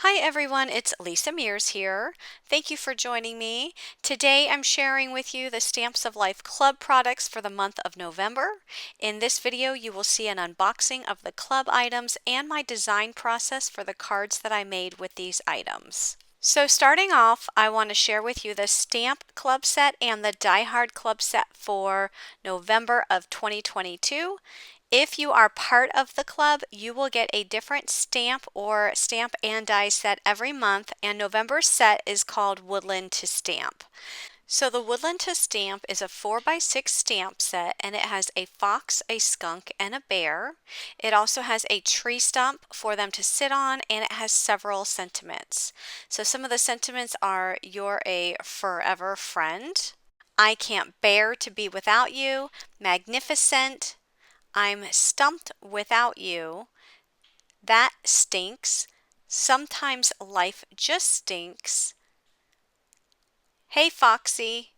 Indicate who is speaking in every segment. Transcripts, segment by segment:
Speaker 1: Hi everyone, it's Lisa Mears here. Thank you for joining me. Today I'm sharing with you the Stamps of Life Club products for the month of November. In this video you will see an unboxing of the club items and my design process for the cards that I made with these items. So starting off, I want to share with you the Stamp Club set and the Die Hard Club set for November of 2022. If you are part of the club, you will get a different stamp or stamp and die set every month, and November's set is called Woodland to Stamp. So the Woodland to Stamp is a 4x6 stamp set, and it has a fox, a skunk, and a bear. It also has a tree stump for them to sit on, and it has several sentiments. So some of the sentiments are, "You're a forever friend," "I can't bear to be without you," "Magnificent," "I'm stumped without you," "That stinks," "Sometimes life just stinks," "Hey Foxy,"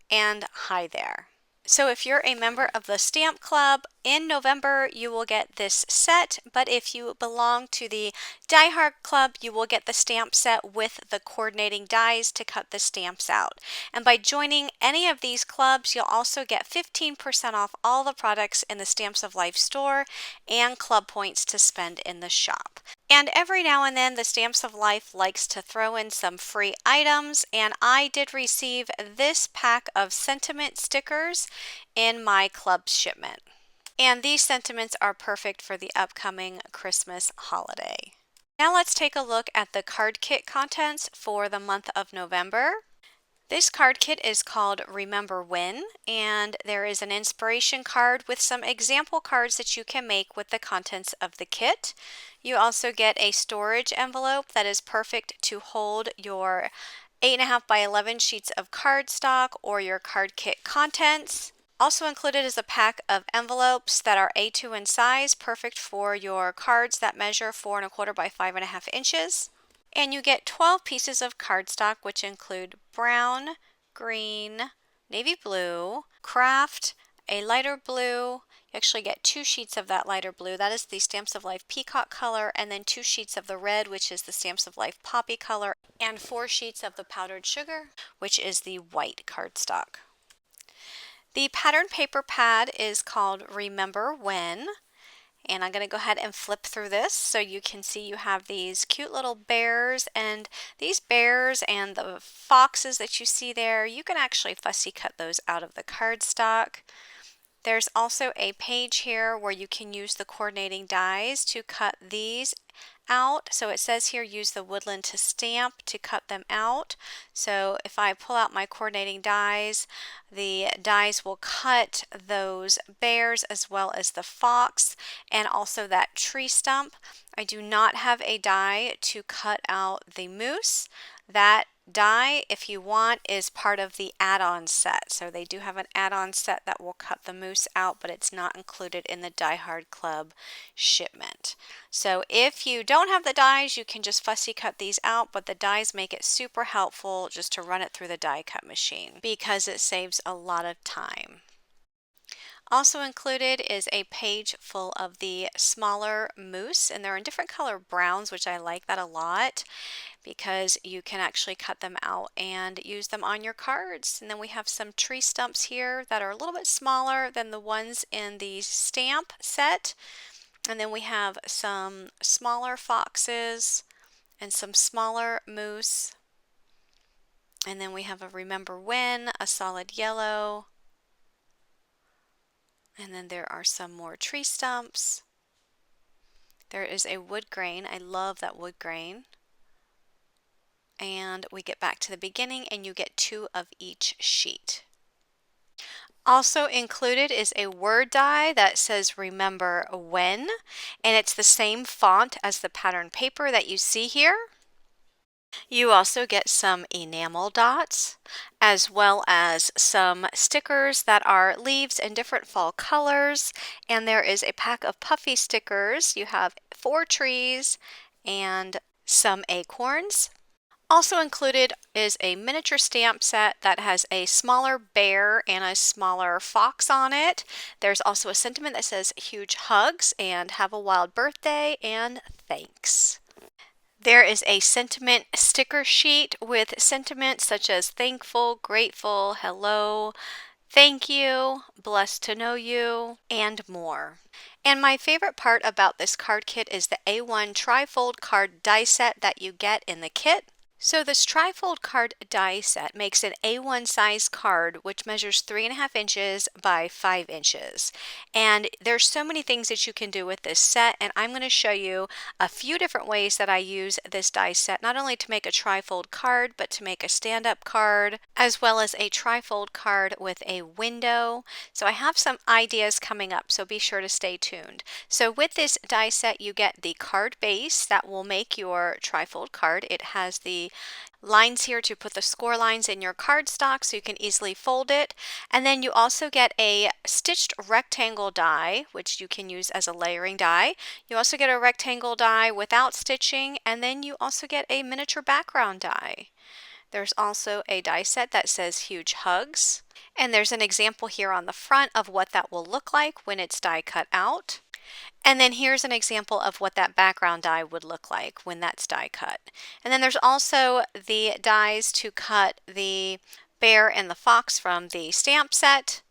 Speaker 1: and "Hi there." So if you're a member of the Stamp Club, in November you will get this set, but if you belong to the Die Hard Club, you will get the stamp set with the coordinating dies to cut the stamps out. And by joining any of these clubs, you'll also get 15% off all the products in the Stamps of Life store and club points to spend in the shop. And every now and then, the Stamps of Life likes to throw in some free items, and I did receive this pack of sentiment stickers in my club shipment. And these sentiments are perfect for the upcoming Christmas holiday. Now let's take a look at the card kit contents for the month of November. This card kit is called Remember When, and there is an inspiration card with some example cards that you can make with the contents of the kit. You also get a storage envelope that is perfect to hold your 8.5 by 11 sheets of cardstock or your card kit contents. Also included is a pack of envelopes that are A2 in size, perfect for your cards that measure 4.25 by 5.5 inches. And you get 12 pieces of cardstock, which include brown, green, navy blue, craft, a lighter blue. You actually get 2 sheets of that lighter blue. That is the Stamps of Life peacock color, and then 2 sheets of the red, which is the Stamps of Life poppy color, and 4 sheets of the powdered sugar, which is the white cardstock. The pattern paper pad is called Remember When. And I'm going to go ahead and flip through this so you can see you have these cute little bears, and these bears and the foxes that you see there, you can actually fussy cut those out of the cardstock. There's also a page here where you can use the coordinating dies to cut these out. So it says here use the Woodland to Stamp to cut them out. So if I pull out my coordinating dies, the dies will cut those bears as well as the fox and also that tree stump. I do not have a die to cut out the moose. That die, if you want, is part of the add-on set. So they do have an add-on set that will cut the moose out, but it's not included in the Die Hard Club shipment. So if you don't have the dies, you can just fussy cut these out, but the dies make it super helpful just to run it through the die cut machine because it saves a lot of time. Also included is a page full of the smaller moose, and they're in different color browns, which I like that a lot because you can actually cut them out and use them on your cards. And then we have some tree stumps here that are a little bit smaller than the ones in the stamp set. And then we have some smaller foxes and some smaller moose. And then we have a Remember When, a solid yellow. And then there are some more tree stumps. There is a wood grain. I love that wood grain. And we get back to the beginning and you get 2 of each sheet. Also included is a word die that says Remember When, and it's the same font as the pattern paper that you see here. You also get some enamel dots as well as some stickers that are leaves in different fall colors, and there is a pack of puffy stickers. You have 4 trees and some acorns. Also included is a miniature stamp set that has a smaller bear and a smaller fox on it. There's also a sentiment that says huge hugs and have a wild birthday and thanks. There is a sentiment sticker sheet with sentiments such as thankful, grateful, hello, thank you, blessed to know you, and more. And my favorite part about this card kit is the A1 trifold card die set that you get in the kit. So this trifold card die set makes an A1 size card which measures 3.5 inches by 5 inches. And there's so many things that you can do with this set, and I'm going to show you a few different ways that I use this die set, not only to make a trifold card, but to make a stand-up card, as well as a trifold card with a window. So I have some ideas coming up, so be sure to stay tuned. So with this die set, you get the card base that will make your trifold card. It has the lines here to put the score lines in your cardstock so you can easily fold it. And then you also get a stitched rectangle die, which you can use as a layering die. You also get a rectangle die without stitching, and then you also get a miniature background die. There's also a die set that says huge hugs. And there's an example here on the front of what that will look like when it's die cut out. And then here's an example of what that background die would look like when that's die cut. And then there's also the dies to cut the bear and the fox from the stamp set.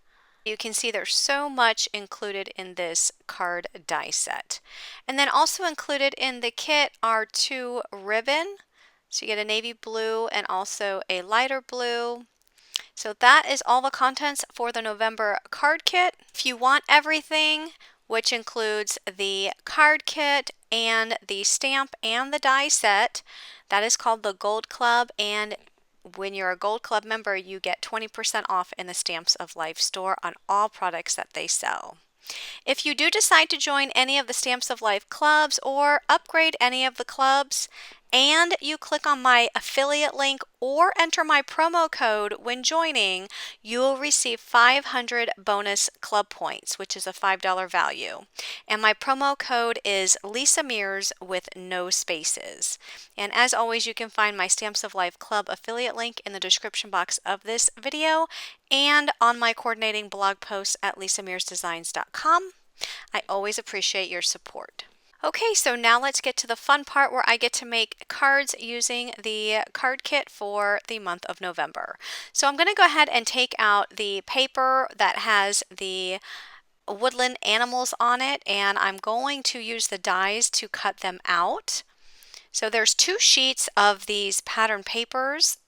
Speaker 1: You can see there's so much included in this card die set. And then also included in the kit are 2 ribbon. So you get a navy blue and also a lighter blue. So that is all the contents for the November card kit. If you want everything, which includes the card kit and the stamp and the die set, that is called the Gold Club, and when you're a Gold Club member, you get 20% off in the Stamps of Life store on all products that they sell. If you do decide to join any of the Stamps of Life clubs or upgrade any of the clubs, and you click on my affiliate link or enter my promo code when joining, you will receive 500 bonus club points, which is a $5 value. And my promo code is Lisa Mears with no spaces. And as always, you can find my Stamps of Life club affiliate link in the description box of this video and on my coordinating blog post at lisamearsdesigns.com. I always appreciate your support. Okay, so now let's get to the fun part where I get to make cards using the card kit for the month of November. So I'm going to go ahead and take out the paper that has the woodland animals on it, and I'm going to use the dies to cut them out. So there's 2 sheets of these pattern papers.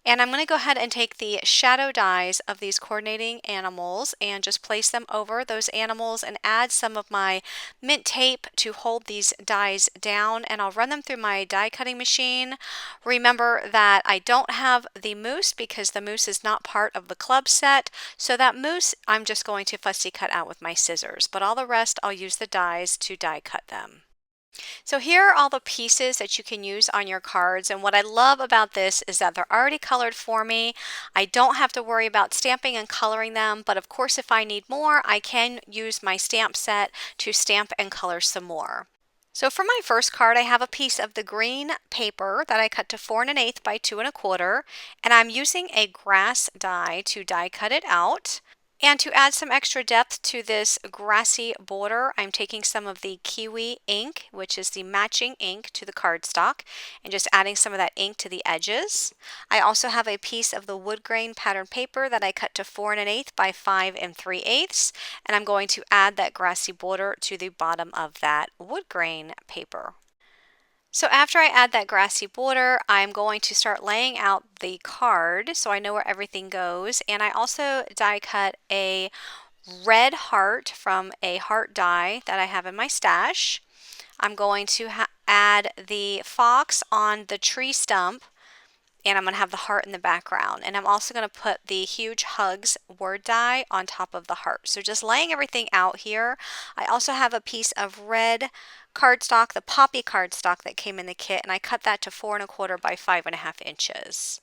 Speaker 1: And I'm going to go ahead and take the shadow dies of these coordinating animals and just place them over those animals and add some of my mint tape to hold these dies down, and I'll run them through my die cutting machine. Remember that I don't have the moose because the moose is not part of the club set, so that moose I'm just going to fussy cut out with my scissors, but all the rest I'll use the dies to die cut them. So here are all the pieces that you can use on your cards, and what I love about this is that they're already colored for me. I don't have to worry about stamping and coloring them, but of course if I need more, I can use my stamp set to stamp and color some more. So for my first card, I have a piece of the green paper that I cut to 4 1/8 by 2 1/4, and I'm using a grass die to die cut it out. And to add some extra depth to this grassy border, I'm taking some of the kiwi ink, which is the matching ink to the cardstock, and just adding some of that ink to the edges. I also have a piece of the wood grain pattern paper that I cut to 4 1/8 by 5 3/8, and I'm going to add that grassy border to the bottom of that wood grain paper. So after I add that grassy border, I'm going to start laying out the card so I know where everything goes. And I also die cut a red heart from a heart die that I have in my stash. I'm going to add the fox on the tree stump, and I'm going to have the heart in the background. And I'm also going to put the huge hugs word die on top of the heart. So just laying everything out here. I also have a piece of red cardstock, the poppy cardstock that came in the kit, and I cut that to 4 1/4 by 5 1/2 inches.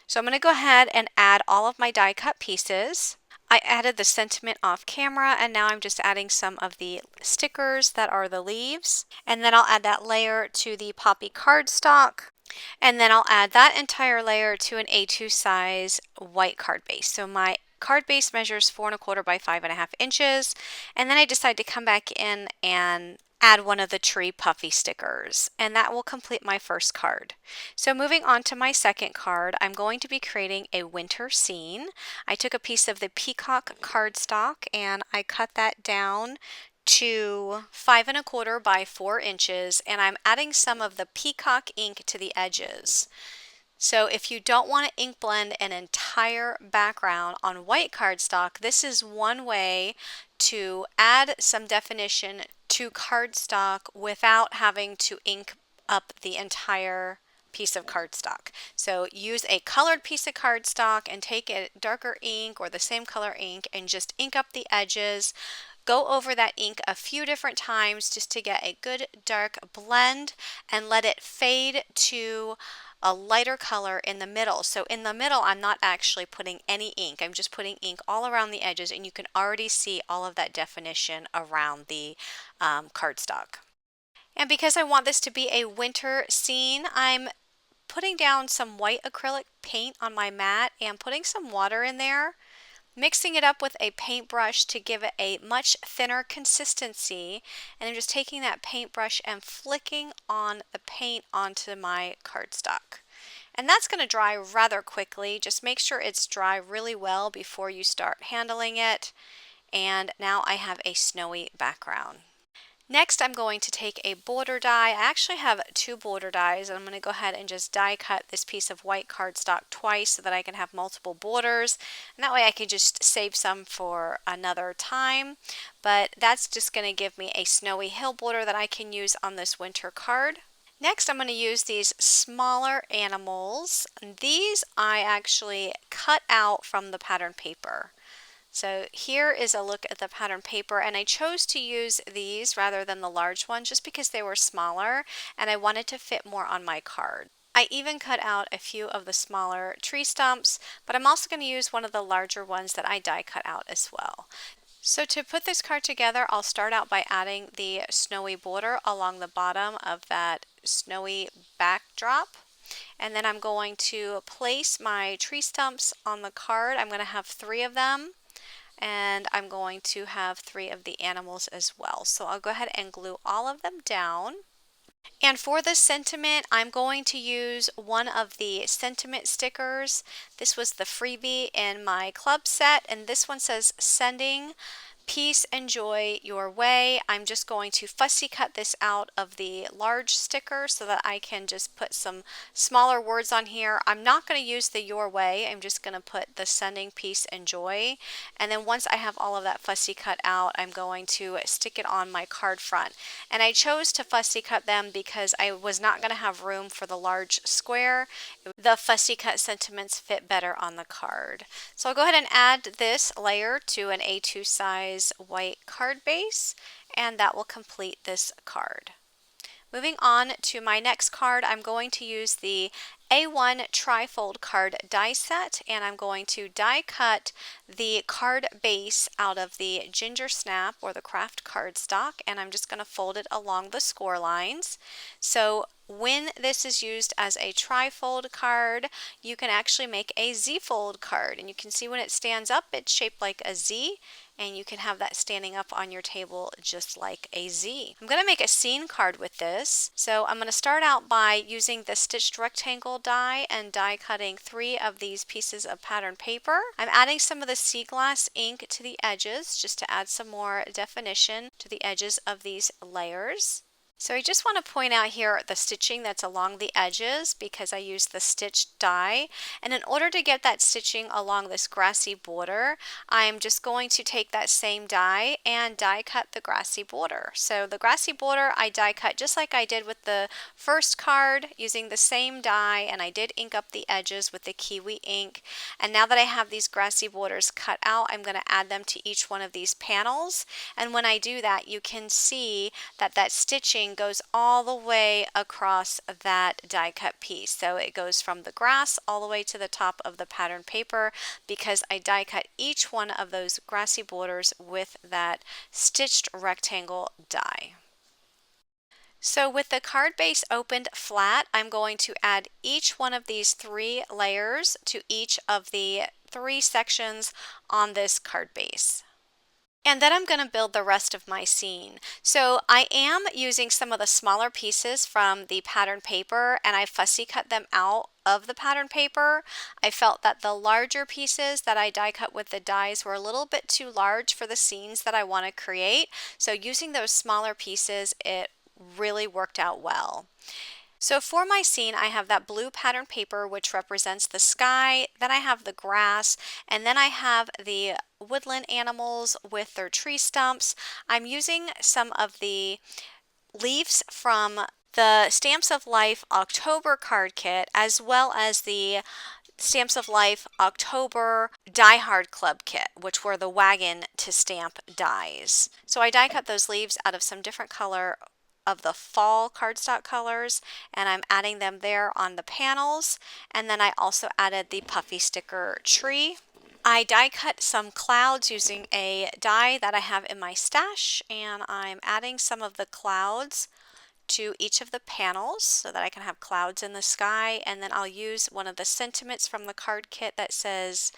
Speaker 1: So I'm going to go ahead and add all of my die cut pieces. I added the sentiment off camera, and now I'm just adding some of the stickers that are the leaves. And then I'll add that layer to the poppy cardstock. And then I'll add that entire layer to an A2 size white card base. So my card base measures 4 1/4 by 5 1/2 inches. And then I decide to come back in and add one of the tree puffy stickers, and that will complete my first card. So moving on to my second card, I'm going to be creating a winter scene. I took a piece of the peacock cardstock and I cut that down to 5¼ by 4 inches, and I'm adding some of the peacock ink to the edges. So if you don't want to ink blend an entire background on white cardstock, this is one way to add some definition to cardstock without having to ink up the entire piece of cardstock. So use a colored piece of cardstock and take a darker ink or the same color ink and just ink up the edges. Go over that ink a few different times just to get a good dark blend and let it fade to a lighter color in the middle. So in the middle, I'm not actually putting any ink. I'm just putting ink all around the edges, and you can already see all of that definition around the cardstock. And because I want this to be a winter scene, I'm putting down some white acrylic paint on my mat and putting some water in there, mixing it up with a paintbrush to give it a much thinner consistency, and I'm just taking that paintbrush and flicking on the paint onto my cardstock. And that's going to dry rather quickly. Just make sure it's dry really well before you start handling it. And now I have a snowy background. Next, I'm going to take a border die. I actually have 2 border dies, and I'm going to go ahead and just die cut this piece of white cardstock twice so that I can have multiple borders. And that way I can just save some for another time. But that's just going to give me a snowy hill border that I can use on this winter card. Next, I'm going to use these smaller animals. These I actually cut out from the pattern paper. So here is a look at the pattern paper, and I chose to use these rather than the large ones just because they were smaller and I wanted to fit more on my card. I even cut out a few of the smaller tree stumps, but I'm also going to use one of the larger ones that I die cut out as well. So to put this card together, I'll start out by adding the snowy border along the bottom of that snowy backdrop. And then I'm going to place my tree stumps on the card. I'm going to have 3 of them. And I'm going to have 3 of the animals as well. So I'll go ahead and glue all of them down. And for the sentiment, I'm going to use one of the sentiment stickers. This was the freebie in my club set, and this one says sending peace and joy your way. I'm just going to fussy cut this out of the large sticker so that I can just put some smaller words on here. I'm not going to use the your way. I'm just going to put the sending peace and joy. And then once I have all of that fussy cut out, I'm going to stick it on my card front. And I chose to fussy cut them because I was not going to have room for the large square. The fussy cut sentiments fit better on the card. So I'll go ahead and add this layer to an A2 size white card base, and that will complete this card. Moving on to my next card, I'm going to use the A1 trifold card die set, and I'm going to die cut the card base out of the ginger snap or the craft cardstock, and I'm just going to fold it along the score lines. So when this is used as a trifold card, you can actually make a Z-fold card, and you can see when it stands up, it's shaped like a Z, and you can have that standing up on your table just like a Z. I'm going to make a scene card with this. So I'm going to start out by using the stitched rectangle die and die cutting 3 of these pieces of pattern paper. I'm adding some of the sea glass ink to the edges just to add some more definition to the edges of these layers. So I just want to point out here the stitching that's along the edges because I used the stitched die, and in order to get that stitching along this grassy border, I'm just going to take that same die and die cut the grassy border. So the grassy border I die cut just like I did with the first card using the same die, and I did ink up the edges with the kiwi ink. And now that I have these grassy borders cut out, I'm going to add them to each one of these panels, and when I do that, you can see that that stitching goes all the way across that die cut piece. So it goes from the grass all the way to the top of the pattern paper because I die cut each one of those grassy borders with that stitched rectangle die. So with the card base opened flat, I'm going to add each one of these 3 layers to each of the 3 sections on this card base. And then I'm going to build the rest of my scene. So I am using some of the smaller pieces from the pattern paper, and I fussy cut them out of the pattern paper. I felt that the larger pieces that I die cut with the dies were a little bit too large for the scenes that I want to create. So using those smaller pieces, it really worked out well. So for my scene, I have that blue pattern paper, which represents the sky, then I have the grass, and then I have the woodland animals with their tree stumps. I'm using some of the leaves from the Stamps of Life October card kit, as well as the Stamps of Life October Die Hard Club kit, which were the wagon to stamp dies. So I die cut those leaves out of some different color of the fall cardstock colors, and I'm adding them there on the panels. And then I also added the puffy sticker tree. I die cut some clouds using a die that I have in my stash, and I'm adding some of the clouds to each of the panels so that I can have clouds in the sky. And then I'll use one of the sentiments from the card kit that says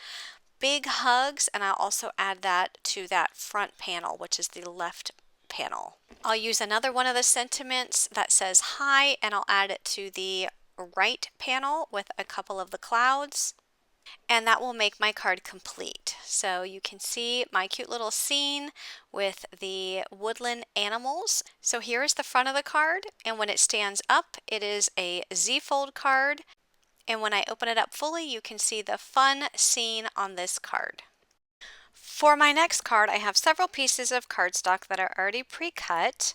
Speaker 1: big hugs, and I'll also add that to that front panel, which is the left panel. I'll use another one of the sentiments that says hi, and I'll add it to the right panel with a couple of the clouds, and that will make my card complete. So you can see my cute little scene with the woodland animals. So here is the front of the card, and when it stands up, it is a Z-fold card, and when I open it up fully, you can see the fun scene on this card. For my next card, I have several pieces of cardstock that are already pre-cut.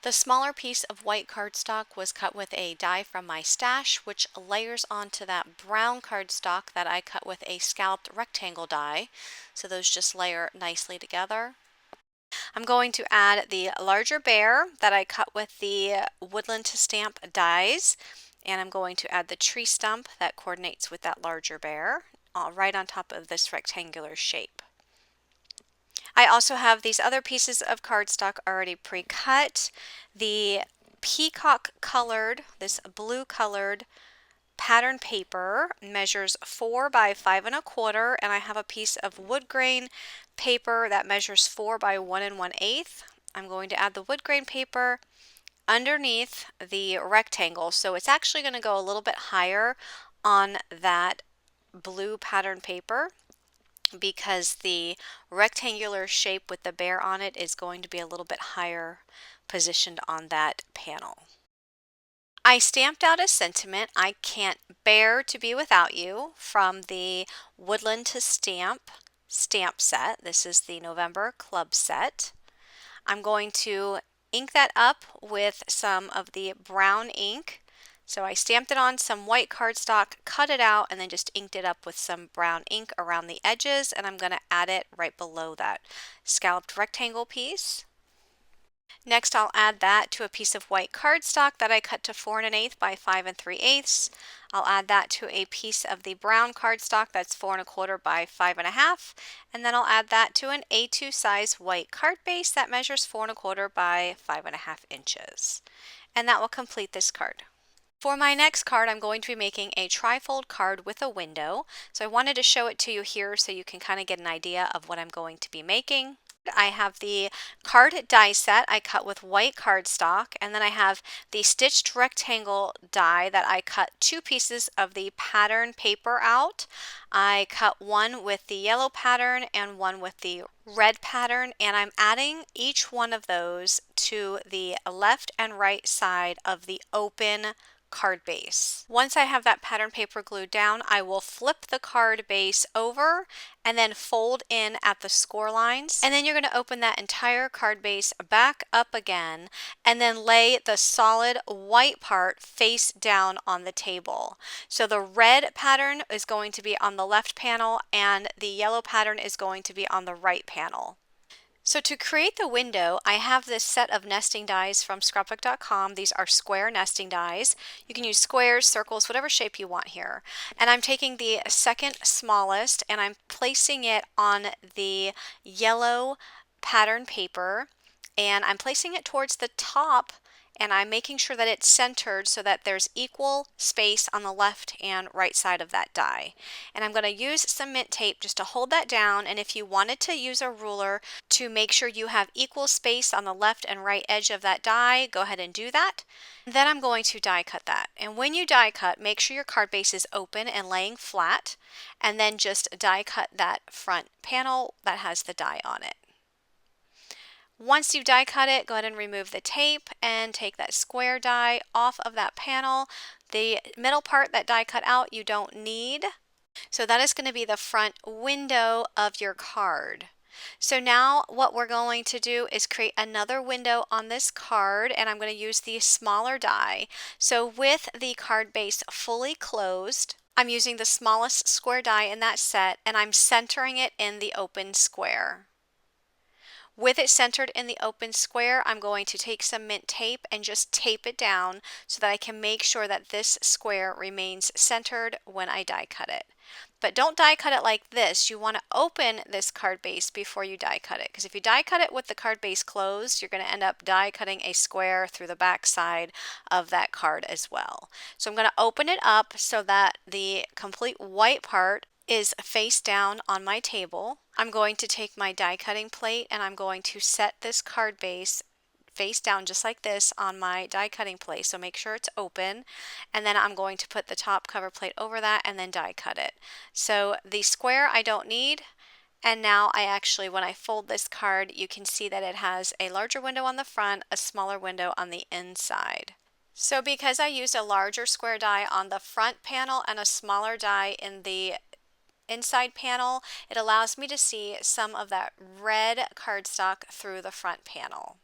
Speaker 1: The smaller piece of white cardstock was cut with a die from my stash, which layers onto that brown cardstock that I cut with a scalloped rectangle die. So those just layer nicely together. I'm going to add the larger bear that I cut with the woodland to stamp dies, and I'm going to add the tree stump that coordinates with that larger bear right on top of this rectangular shape. I also have these other pieces of cardstock already pre-cut. The peacock colored, this blue colored pattern paper measures 4 by 5 1/4, and I have a piece of wood grain paper that measures 4 by 1 1/8. I'm going to add the wood grain paper underneath the rectangle, so it's actually going to go a little bit higher on that blue pattern paper, because the rectangular shape with the bear on it is going to be a little bit higher positioned on that panel. I stamped out a sentiment, "I can't bear to be without you," from the Woodland to Stamp stamp set. This is the November club set. I'm going to ink that up with some of the brown ink. So I stamped it on some white cardstock, cut it out, and then just inked it up with some brown ink around the edges, and I'm going to add it right below that scalloped rectangle piece. Next, I'll add that to a piece of white cardstock that I cut to 4 1/8 by 5 3/8. I'll add that to a piece of the brown cardstock that's 4 1/4 by 5 1/2, and then I'll add that to an A2 size white card base that measures 4 1/4 by 5 1/2 inches. And that will complete this card. For my next card, I'm going to be making a trifold card with a window. So I wanted to show it to you here so you can kind of get an idea of what I'm going to be making. I have the card die set I cut with white cardstock, and then I have the stitched rectangle die that I cut 2 pieces of the pattern paper out. I cut one with the yellow pattern and one with the red pattern, and I'm adding each one of those to the left and right side of the open card base. Once I have that pattern paper glued down, I will flip the card base over and then fold in at the score lines. And then you're going to open that entire card base back up again and then lay the solid white part face down on the table. So the red pattern is going to be on the left panel and the yellow pattern is going to be on the right panel. So to create the window, I have this set of nesting dies from Scrapbookcom. These are square nesting dies. You can use squares, circles, whatever shape you want here. And I'm taking the second smallest and I'm placing it on the yellow pattern paper, and I'm placing it towards the top and I'm making sure that it's centered so that there's equal space on the left and right side of that die. And I'm going to use some mint tape just to hold that down, and if you wanted to use a ruler to make sure you have equal space on the left and right edge of that die, go ahead and do that. Then I'm going to die cut that. And when you die cut, make sure your card base is open and laying flat, and then just die cut that front panel that has the die on it. Once you die cut it, go ahead and remove the tape and take that square die off of that panel. The middle part, that die cut out, you don't need. So that is going to be the front window of your card. So now what we're going to do is create another window on this card, and I'm going to use the smaller die. So with the card base fully closed, I'm using the smallest square die in that set, and I'm centering it in the open square. With it centered in the open square, I'm going to take some mint tape and just tape it down so that I can make sure that this square remains centered when I die cut it. But don't die cut it like this. You want to open this card base before you die cut it, because if you die cut it with the card base closed, you're going to end up die cutting a square through the back side of that card as well. So I'm going to open it up so that the complete white part is face down on my table. I'm going to take my die cutting plate and I'm going to set this card base face down just like this on my die cutting plate. So make sure it's open, and then I'm going to put the top cover plate over that and then die cut it. So the square I don't need, and now I actually, when I fold this card, you can see that it has a larger window on the front, a smaller window on the inside. So because I used a larger square die on the front panel and a smaller die in the inside panel, it allows me to see some of that red cardstock through the front panel.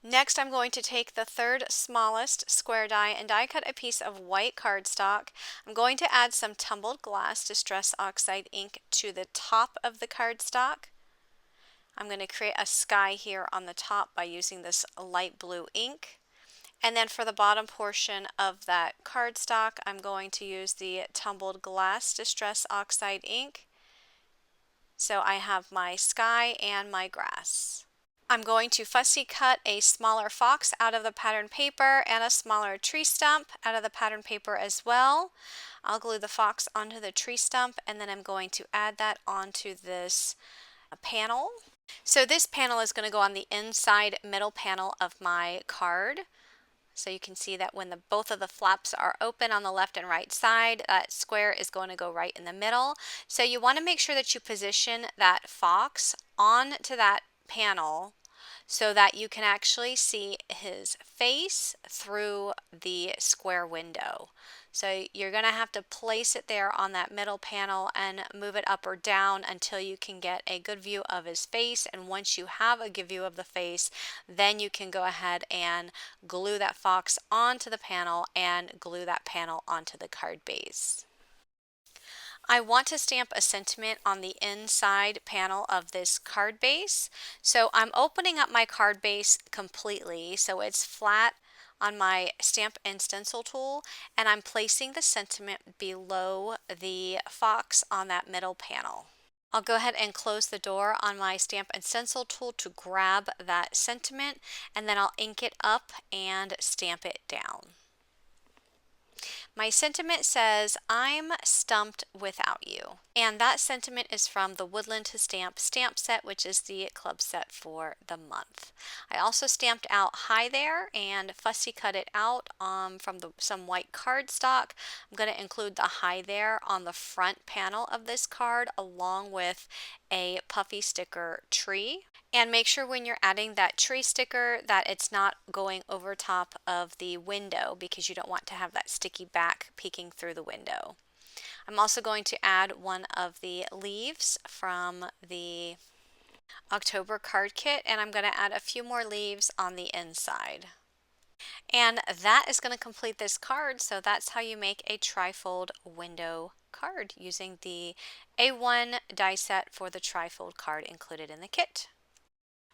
Speaker 1: Next, I'm going to take the third smallest square die and die cut a piece of white cardstock. I'm going to add some Tumbled Glass Distress Oxide ink to the top of the cardstock. I'm going to create a sky here on the top by using this light blue ink. And then for the bottom portion of that cardstock, I'm going to use the Tumbled Glass Distress Oxide ink. So I have my sky and my grass. I'm going to fussy cut a smaller fox out of the pattern paper and a smaller tree stump out of the pattern paper as well. I'll glue the fox onto the tree stump, and then I'm going to add that onto this panel. So this panel is going to go on the inside middle panel of my card. So you can see that when both of the flaps are open on the left and right side, that square is going to go right in the middle. So you want to make sure that you position that fox onto that panel so that you can actually see his face through the square window. So you're going to have to place it there on that middle panel and move it up or down until you can get a good view of his face. And once you have a good view of the face, then you can go ahead and glue that fox onto the panel and glue that panel onto the card base. I want to stamp a sentiment on the inside panel of this card base. So I'm opening up my card base completely so it's flat on my stamp and stencil tool, and I'm placing the sentiment below the fox on that middle panel. I'll go ahead and close the door on my stamp and stencil tool to grab that sentiment, and then I'll ink it up and stamp it down. My sentiment says, "I'm stumped without you." And that sentiment is from the Woodland to Stamp set, which is the club set for the month. I also stamped out "Hi There" and fussy cut it out from some white cardstock. I'm going to include the "Hi There" on the front panel of this card along with a puffy sticker tree. And make sure when you're adding that tree sticker that it's not going over top of the window, because you don't want to have that sticky back peeking through the window. I'm also going to add one of the leaves from the October card kit, and I'm going to add a few more leaves on the inside. And that is going to complete this card. So that's how you make a trifold window card using the A1 die set for the trifold card included in the kit.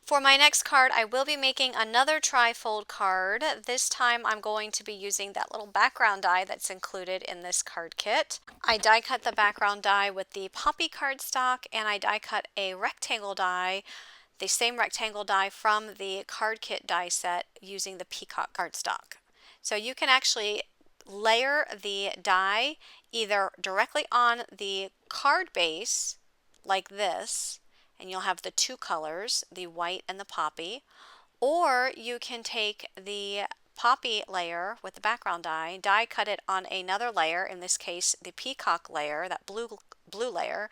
Speaker 1: For my next card, I will be making another trifold card. This time I'm going to be using that little background die that's included in this card kit. I die cut the background die with the poppy cardstock, and I die cut a rectangle die the same rectangle die from the card kit die set using the Peacock cardstock. So you can actually layer the die either directly on the card base like this, and you'll have the two colors, the white and the poppy, or you can take the poppy layer with the background die cut it on another layer, in this case the peacock layer, that blue layer,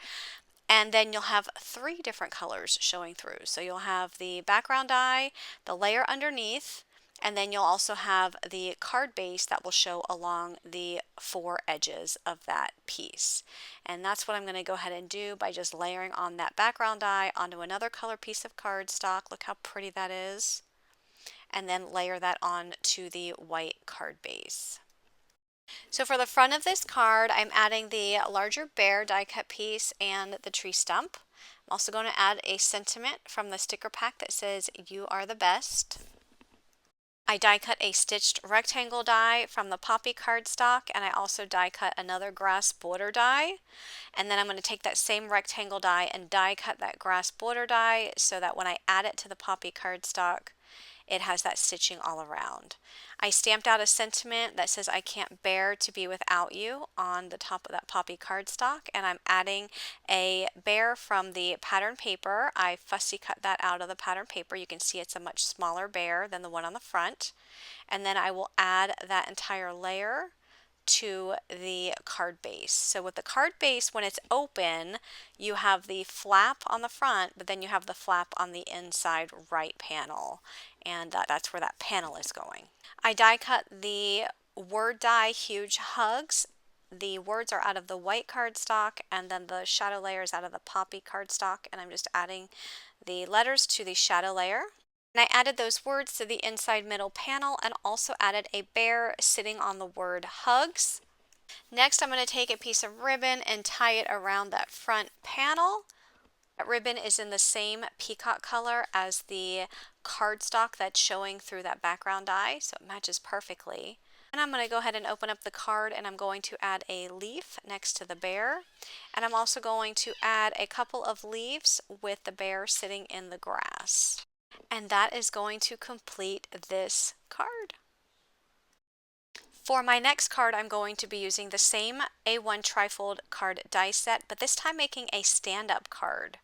Speaker 1: and then you'll have three different colors showing through. So you'll have the background die, the layer underneath, and then you'll also have the card base that will show along the four edges of that piece. And that's what I'm going to go ahead and do by just layering on that background die onto another color piece of cardstock. Look how pretty that is. And then layer that on to the white card base. So for the front of this card, I'm adding the larger bear die cut piece and the tree stump. I'm also going to add a sentiment from the sticker pack that says, "You are the best." I die cut a stitched rectangle die from the poppy cardstock, and I also die cut another grass border die. And then I'm going to take that same rectangle die and die cut that grass border die so that when I add it to the poppy cardstock, it has that stitching all around. I stamped out a sentiment that says, "I can't bear to be without you," on the top of that poppy cardstock, and I'm adding a bear from the pattern paper. I fussy cut that out of the pattern paper. You can see it's a much smaller bear than the one on the front. And then I will add that entire layer to the card base. So with the card base, when it's open, you have the flap on the front, but then you have the flap on the inside right panel, and that's where that panel is going. I die cut the word die Huge Hugs. The words are out of the white cardstock, and then the shadow layer is out of the poppy cardstock, and I'm just adding the letters to the shadow layer. And I added those words to the inside middle panel and also added a bear sitting on the word hugs. Next, I'm going to take a piece of ribbon and tie it around that front panel. That ribbon is in the same peacock color as the cardstock that's showing through that background die, so it matches perfectly. And I'm going to go ahead and open up the card, and I'm going to add a leaf next to the bear. And I'm also going to add a couple of leaves with the bear sitting in the grass. And that is going to complete this card. For my next card, I'm going to be using the same A1 trifold card die set, but this time making a stand-up card.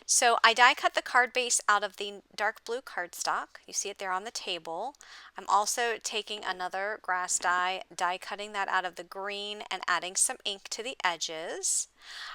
Speaker 1: So I die cut the card base out of the dark blue cardstock. You see it there on the table. I'm also taking another grass die cutting that out of the green and adding some ink to the edges.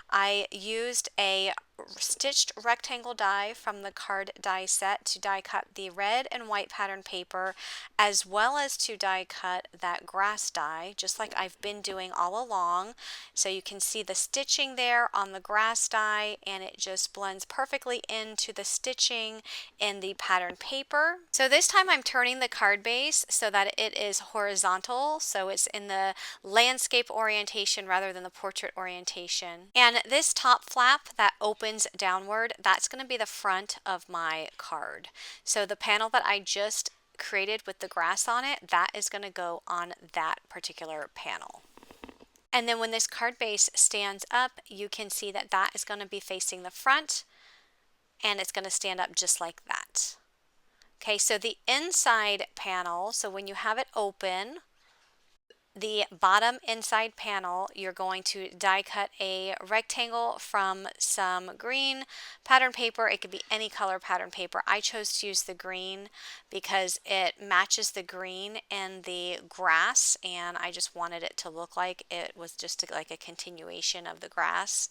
Speaker 1: I used a stitched rectangle die from the card die set to die cut the red and white pattern paper, as well as to die cut that grass die, just like I've been doing all along. So you can see the stitching there on the grass die, and it just blends perfectly into the stitching in the pattern paper. So this time I'm turning the card base so that it is horizontal, so it's in the landscape orientation rather than the portrait orientation. And this top flap that opens downward, that's going to be the front of my card. So the panel that I just created with the grass on it, that is going to go on that particular panel. And then when this card base stands up, you can see that that is going to be facing the front, and it's going to stand up just like that. Okay, so the inside panel, so when you have it open, the bottom inside panel, you're going to die cut a rectangle from some green pattern paper. It could be any color pattern paper. I chose to use the green because it matches the green in the grass, and I just wanted it to look like it was just like a continuation of the grass.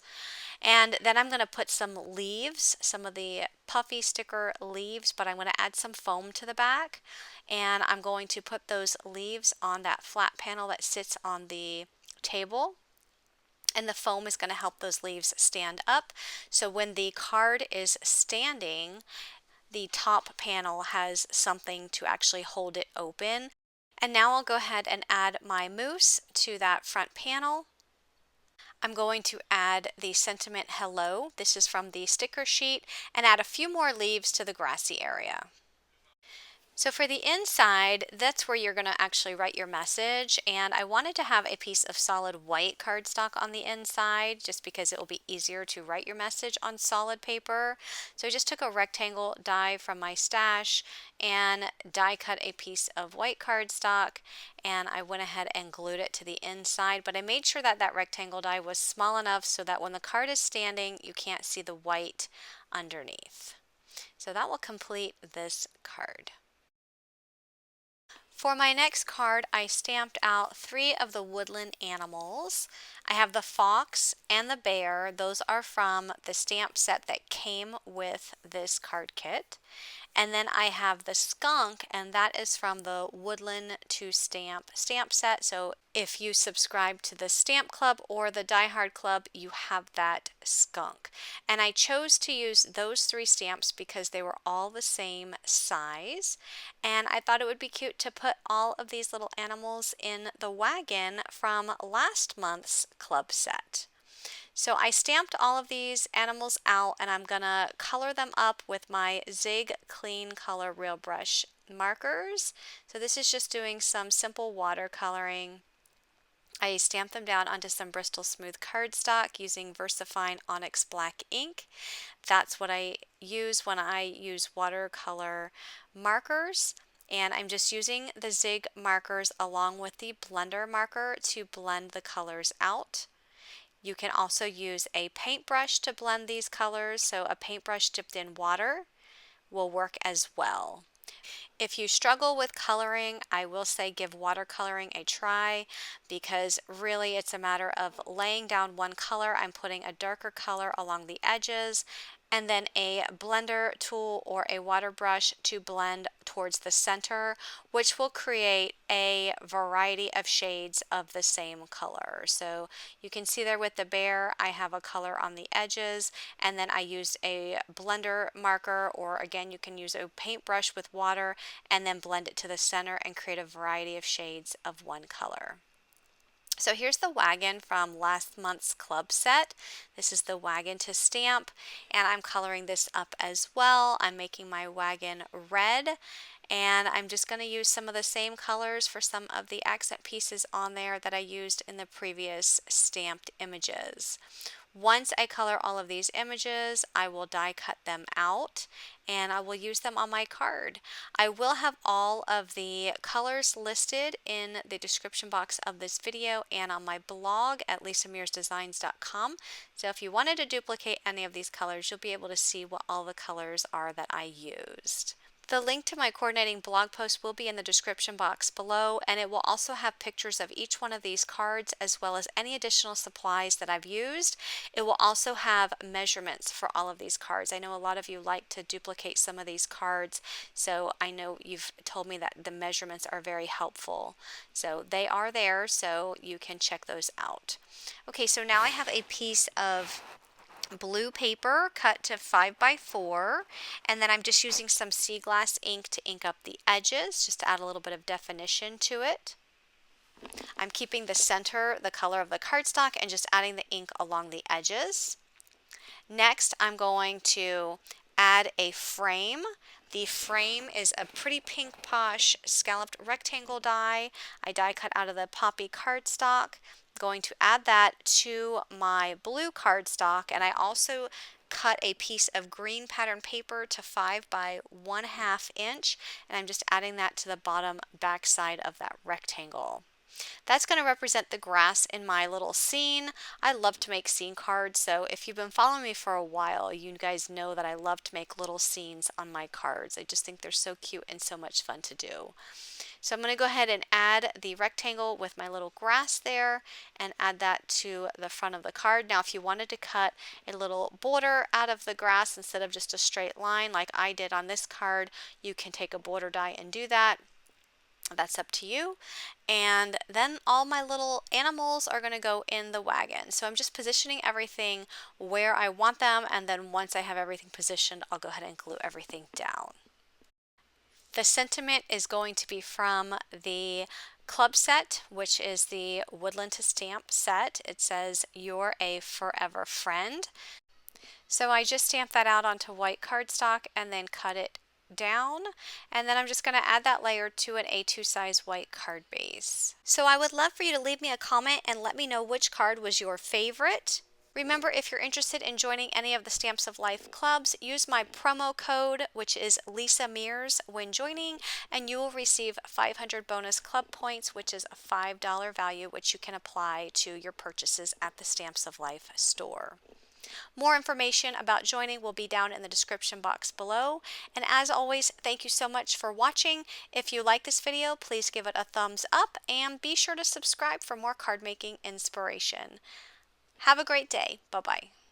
Speaker 1: And then I'm going to put some leaves, some of the puffy sticker leaves, but I'm going to add some foam to the back. And I'm going to put those leaves on that flat panel that sits on the table. And the foam is going to help those leaves stand up. So when the card is standing, the top panel has something to actually hold it open. And now I'll go ahead and add my mousse to that front panel. I'm going to add the sentiment hello. This is from the sticker sheet, and add a few more leaves to the grassy area. So for the inside, that's where you're going to actually write your message, and I wanted to have a piece of solid white cardstock on the inside just because it will be easier to write your message on solid paper. So I just took a rectangle die from my stash and die cut a piece of white cardstock, and I went ahead and glued it to the inside, but I made sure that that rectangle die was small enough so that when the card is standing, you can't see the white underneath. So that will complete this card. For my next card, I stamped out 3 of the woodland animals. I have the fox and the bear. Those are from the stamp set that came with this card kit. And then I have the skunk, and that is from the Woodland to Stamp set. So if you subscribe to the Stamp Club or the Die Hard Club, you have that skunk. And I chose to use those 3 stamps because they were all the same size. And I thought it would be cute to put all of these little animals in the wagon from last month's club set. So I stamped all of these animals out, and I'm gonna color them up with my Zig Clean Color Real Brush markers. So this is just doing some simple watercoloring. I stamped them down onto some Bristol Smooth cardstock using Versafine Onyx Black ink. That's what I use when I use watercolor markers. And I'm just using the Zig markers along with the blender marker to blend the colors out. You can also use a paintbrush to blend these colors, so a paintbrush dipped in water will work as well. If you struggle with coloring, I will say give watercoloring a try because really it's a matter of laying down one color. I'm putting a darker color along the edges and then a blender tool or a water brush to blend towards the center, which will create a variety of shades of the same color. So you can see there with the bear, I have a color on the edges, and then I used a blender marker, or again, you can use a paintbrush with water and then blend it to the center and create a variety of shades of one color. So here's the wagon from last month's club set. This is the wagon to stamp, and I'm coloring this up as well. I'm making my wagon red, and I'm just going to use some of the same colors for some of the accent pieces on there that I used in the previous stamped images. Once I color all of these images, I will die cut them out and I will use them on my card. I will have all of the colors listed in the description box of this video and on my blog at lisamearsdesigns.com. So if you wanted to duplicate any of these colors, you'll be able to see what all the colors are that I used. The link to my coordinating blog post will be in the description box below, and it will also have pictures of each one of these cards as well as any additional supplies that I've used. It will also have measurements for all of these cards. I know a lot of you like to duplicate some of these cards, so I know you've told me that the measurements are very helpful. So they are there, so you can check those out. Okay, so now I have a piece of blue paper cut to 5x4, and then I'm just using some sea glass ink to ink up the edges just to add a little bit of definition to it. I'm keeping the center the color of the cardstock and just adding the ink along the edges. Next, I'm going to add a frame. The frame is a pretty pink Posh scalloped rectangle die. I die cut out of the poppy cardstock. Going to add that to my blue cardstock, and I also cut a piece of green pattern paper to 5 by 1/2 inch, and I'm just adding that to the bottom back side of that rectangle. That's going to represent the grass in my little scene. I love to make scene cards, so if you've been following me for a while, you guys know that I love to make little scenes on my cards. I just think they're so cute and so much fun to do. So I'm going to go ahead and add the rectangle with my little grass there and add that to the front of the card. Now if you wanted to cut a little border out of the grass instead of just a straight line like I did on this card, you can take a border die and do that. That's up to you. And then all my little animals are going to go in the wagon. So I'm just positioning everything where I want them, and then once I have everything positioned, I'll go ahead and glue everything down. The sentiment is going to be from the club set, which is the Woodland to Stamp set. It says, "You're a forever friend." So I just stamped that out onto white cardstock and then cut it down, and then I'm just going to add that layer to an A2 size white card base. So I would love for you to leave me a comment and let me know which card was your favorite. Remember, if you're interested in joining any of the Stamps of Life clubs, use my promo code, which is Lisa Mears, when joining, and you will receive 500 bonus club points, which is a $5 value, which you can apply to your purchases at the Stamps of Life store. More information about joining will be down in the description box below. And as always, thank you so much for watching. If you like this video, please give it a thumbs up and be sure to subscribe for more card making inspiration. Have a great day. Bye-bye.